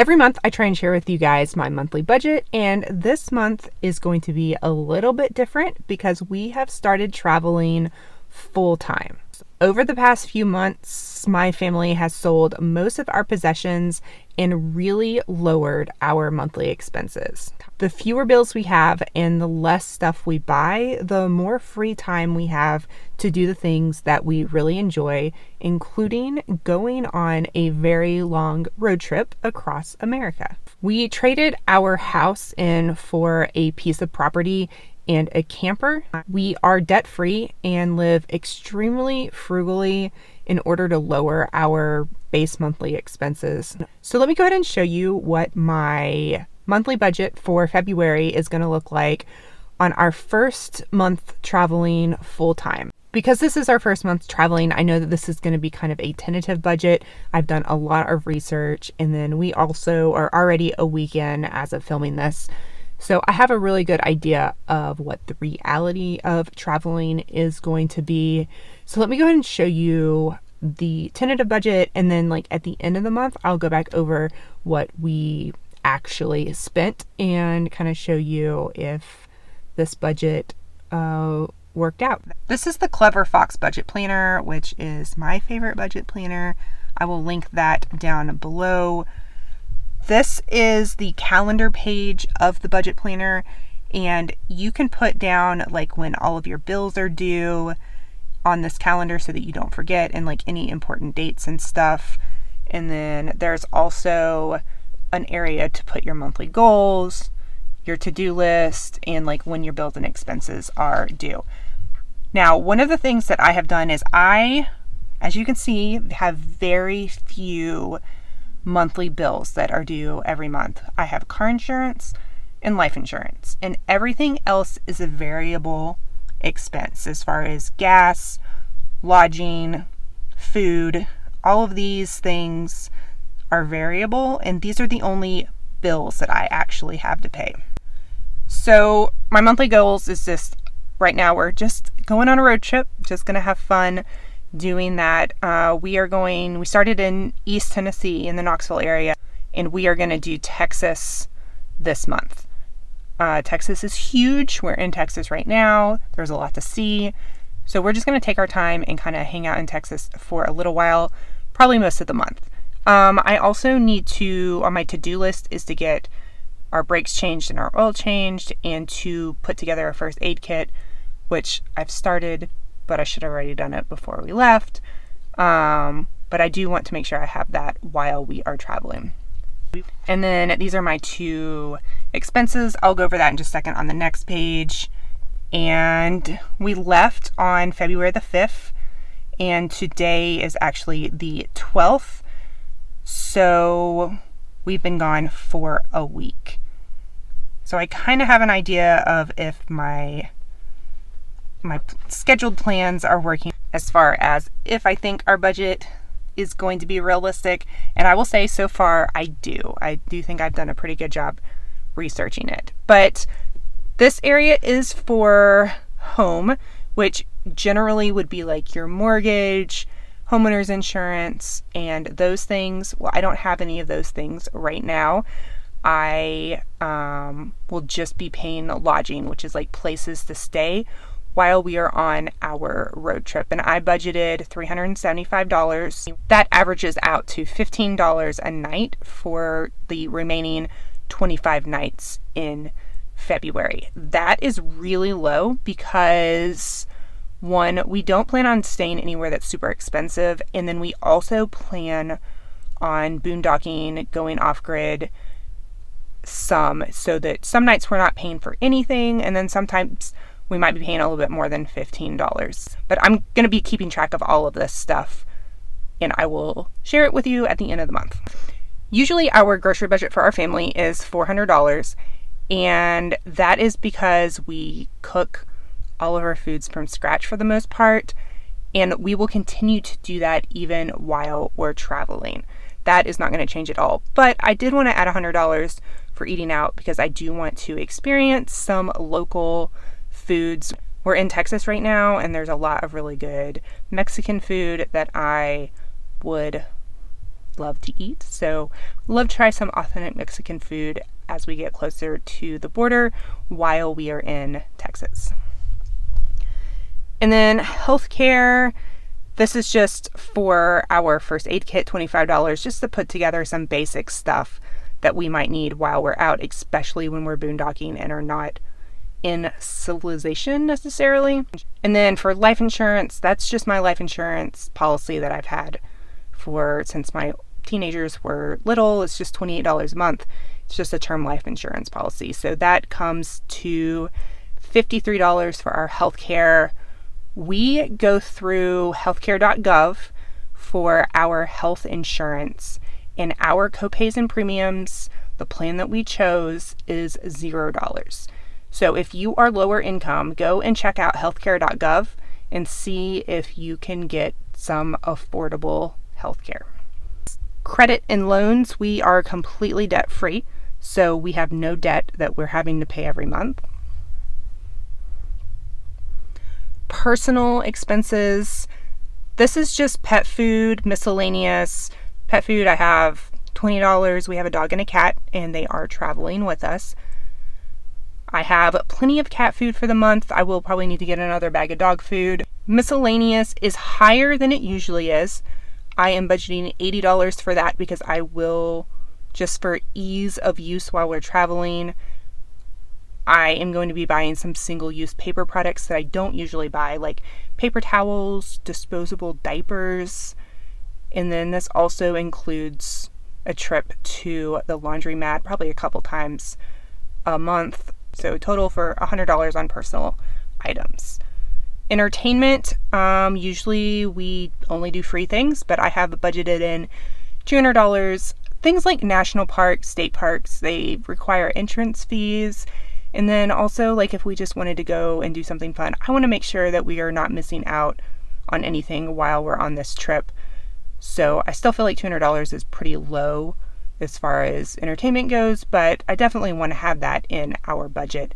Every month I try and share with you guys my monthly budget, and this month is going to be a little bit different because we have started traveling full time. Over the past few months, my family has sold most of our possessions and really lowered our monthly expenses. The fewer bills we have and the less stuff we buy, the more free time we have to do the things that we really enjoy, including going on a very long road trip across America. We traded our house in for a piece of property and a camper. We are debt-free and live extremely frugally in order to lower our base monthly expenses. So let me go ahead and show you what my monthly budget for February is going to look like on our first month traveling full-time. Because this is our first month traveling, I know that this is going to be kind of a tentative budget. I've done a lot of research, and then we also are already a weekend as of filming this. So I have a really good idea of what the reality of traveling is going to be. So let me go ahead and show you the tentative budget, and then at the end of the month, I'll go back over what we actually spent and kind of show you if this budget worked out. This is the Clever Fox Budget Planner, which is my favorite budget planner. I will link that down below. This is the calendar page of the budget planner, and you can put down when all of your bills are due on this calendar so that you don't forget, and any important dates and stuff. And then there's also an area to put your monthly goals, your to-do list, and when your bills and expenses are due. Now, one of the things that I have done is as you can see, have very few monthly bills that are due every month. I have car insurance and life insurance, and everything else is a variable expense as far as gas, lodging, food. All of these things are variable, and these are the only bills that I actually have to pay. So my monthly goals is just, right now we're just going on a road trip, just gonna have fun doing that. We started in East Tennessee in the Knoxville area, and we are going to do Texas this month. Texas is huge. We're in Texas right now. There's a lot to see. So we're just going to take our time and kind of hang out in Texas for a little while, probably most of the month. I also need to, on my to-do list, is to get our brakes changed and our oil changed, and to put together a first aid kit, which I've started, but I should have already done it before we left. But I do want to make sure I have that while we are traveling. And then these are my two expenses. I'll go over that in just a second on the next page. And we left on February the 5th, and today is actually the 12th. So we've been gone for a week. So I kind of have an idea of if my scheduled plans are working as far as if I think our budget is going to be realistic. And I will say so far I do think I've done a pretty good job researching it. But this area is for home, which generally would be your mortgage, homeowner's insurance, and those things. Well, I don't have any of those things right now. I will just be paying lodging, which is places to stay while we are on our road trip. And I budgeted $375. That averages out to $15 a night for the remaining 25 nights in February. That is really low because, one, we don't plan on staying anywhere that's super expensive, and then we also plan on boondocking, going off-grid so that some nights we're not paying for anything, and then sometimes we might be paying a little bit more than $15. But I'm going to be keeping track of all of this stuff, and I will share it with you at the end of the month. Usually our grocery budget for our family is $400, and that is because we cook all of our foods from scratch for the most part, and we will continue to do that even while we're traveling. That is not going to change at all. But I did want to add $100 for eating out because I do want to experience some local foods. We're in Texas right now, and there's a lot of really good Mexican food that I would love to eat. So love to try some authentic Mexican food as we get closer to the border while we are in Texas. And then healthcare, this is just for our first aid kit, $25, just to put together some basic stuff that we might need while we're out, especially when we're boondocking and are not in civilization necessarily. And then for life insurance, that's just my life insurance policy that I've had since my teenagers were little. It's just $28 a month. It's just a term life insurance policy. So that comes to $53 for our healthcare. We go through healthcare.gov for our health insurance, and our copays and premiums, the plan that we chose, is $0. So if you are lower income, go and check out healthcare.gov and see if you can get some affordable healthcare. Credit and loans, we are completely debt free, so we have no debt that we're having to pay every month. Personal expenses, this is just pet food, miscellaneous. Pet food, I have $20. We have a dog and a cat, and they are traveling with us. I have plenty of cat food for the month. I will probably need to get another bag of dog food. Miscellaneous is higher than it usually is. I am budgeting $80 for that because I will, just for ease of use while we're traveling, I am going to be buying some single-use paper products that I don't usually buy, like paper towels, disposable diapers, and then this also includes a trip to the laundromat probably a couple times a month. So total for $100 on personal items. Entertainment, usually we only do free things, but I have budgeted in $200. Things like national parks, state parks, they require entrance fees. And then also, like, if we just wanted to go and do something fun, I want to make sure that we are not missing out on anything while we're on this trip. So I still feel like $200 is pretty low as far as entertainment goes, but I definitely want to have that in our budget.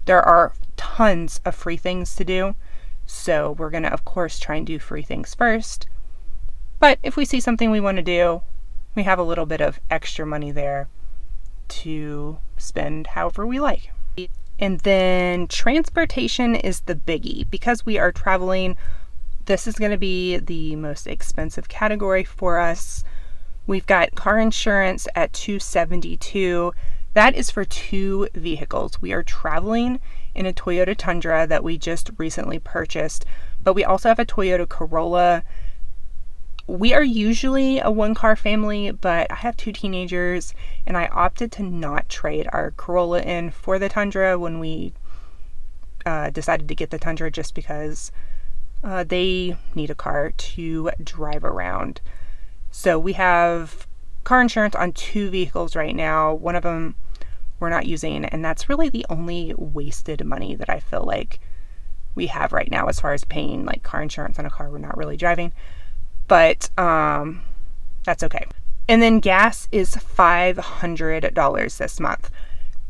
There are tons of free things to do, so we're going to, of course, try and do free things first. But if we see something we want to do, we have a little bit of extra money there to spend however we like. And then transportation is the biggie. Because we are traveling, this is going to be the most expensive category for us. We've got car insurance at $272. That is for 2 vehicles. We are traveling in a Toyota Tundra that we just recently purchased, but we also have a Toyota Corolla. We are usually a 1-car family, but I have 2 teenagers, and I opted to not trade our Corolla in for the Tundra when we decided to get the Tundra, just because they need a car to drive around. So we have car insurance on 2 vehicles right now. One of them we're not using, and that's really the only wasted money that I feel like we have right now as far as paying like car insurance on a car we're not really driving. But that's okay. And then gas is $500 this month.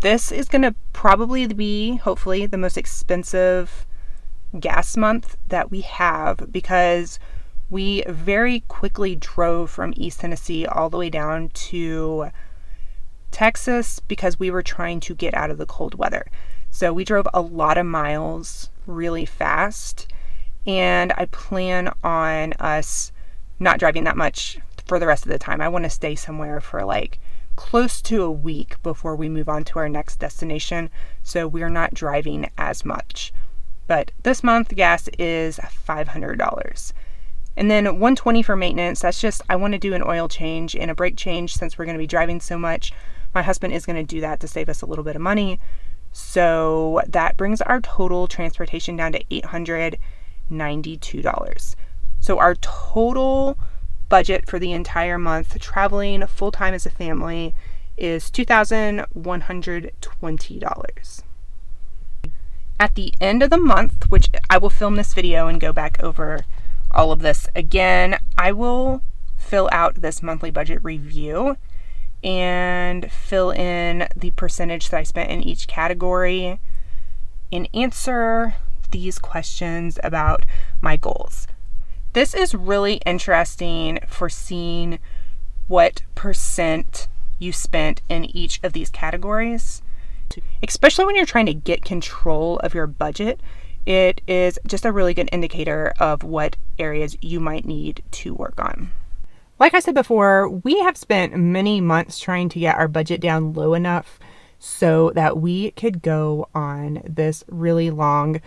This is going to probably be, hopefully, the most expensive gas month that we have, because we very quickly drove from East Tennessee all the way down to Texas because we were trying to get out of the cold weather. So we drove a lot of miles really fast, and I plan on us not driving that much for the rest of the time. I want to stay somewhere for like close to a week before we move on to our next destination, so we're not driving as much. But this month gas is $500. And then $120 for maintenance. That's just, I want to do an oil change and a brake change since we're going to be driving so much. My husband is going to do that to save us a little bit of money. So that brings our total transportation down to $892. So our total budget for the entire month, traveling full-time as a family, is $2,120. At the end of the month, which I will film this video and go back over all of this again, I will fill out this monthly budget review and fill in the percentage that I spent in each category and answer these questions about my goals. This is really interesting for seeing what percent you spent in each of these categories. Especially when you're trying to get control of your budget, it is just a really good indicator of what areas you might need to work on. Like I said before, we have spent many months trying to get our budget down low enough so that we could go on this really long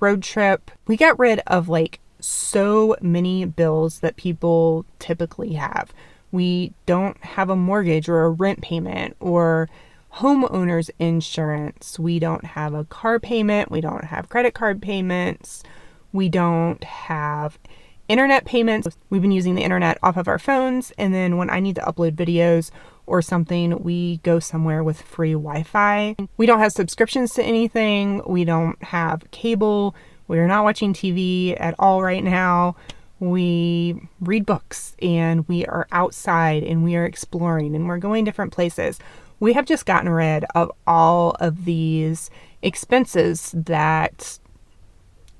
road trip. We got rid of like so many bills that people typically have. We don't have a mortgage or a rent payment or homeowner's insurance. We don't have a car payment. We don't have credit card payments. We don't have internet payments. We've been using the internet off of our phones. And then when I need to upload videos or something, we go somewhere with free Wi-Fi. We don't have subscriptions to anything. We don't have cable. We are not watching TV at all right now. We read books and we are outside and we are exploring and we're going different places. We have just gotten rid of all of these expenses that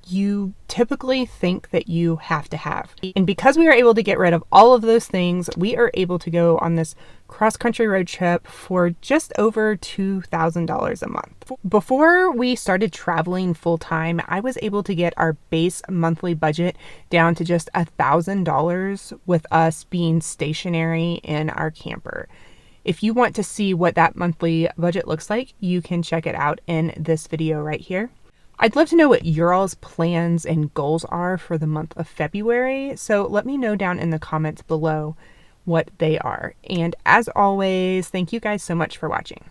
you typically think that you have to have. And because we are able to get rid of all of those things, we are able to go on this cross-country road trip for just over $2,000 a month. Before we started traveling full-time, I was able to get our base monthly budget down to just $1,000 with us being stationary in our camper. If you want to see what that monthly budget looks like, you can check it out in this video right here. I'd love to know what your all's plans and goals are for the month of February, so let me know down in the comments below what they are. And as always, thank you guys so much for watching.